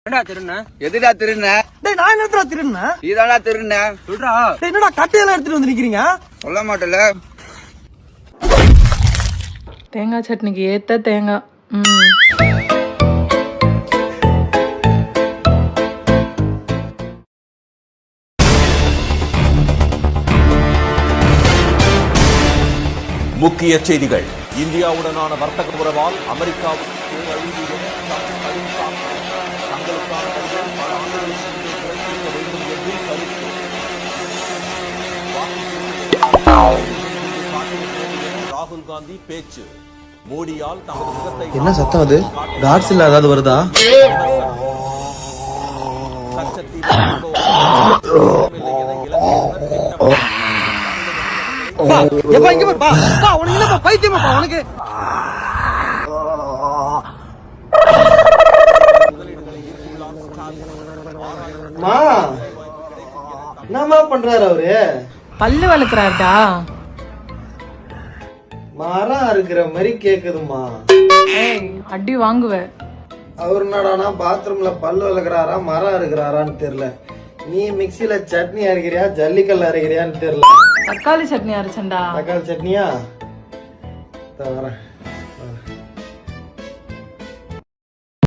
எதுடா திருண்ண? நான் என்னடா திருண்ண? நீதானா திருண்ண? சொல்றா. என்னடா கட்டையெல்லாம் எடுத்துட்டு வந்து நிக்கிறீங்க? சொல்ல மாட்டல. தேங்காய் சட்னிக்கு ஏத்த தேங்காய். முக்கிய செய்திகள். இந்தியாவுடனான வர்த்தக உறவால் அமெரிக்காவுக்கு ராகுல் காந்தி பேச்சு. மோடியால் தமது முகத்தை என்ன சத்தம் அது? காட்ஸ் இல்ல ஏதாவது வருதா? என்னமா பண்றாரு அவரு? பல்லு வளர்க்கிறாருடா. மரம் அறுக்கிற மாதிரி கேக்குதுமா. அடி வாங்குவ. அவர் என்னடானா பாத்ரூம்ல பல்லு வளர்க்கிறாரா மரம் அறுக்கிறாரான்னு தெரியல. நீ மிக்சில சட்னி அரைக்கிறியா ஜல்லிக்கல் அரைக்கிறியான்னு தெரியல. தக்காளி சட்னி அரைச்சண்டா. தக்காளி சட்னியா? வரேன்.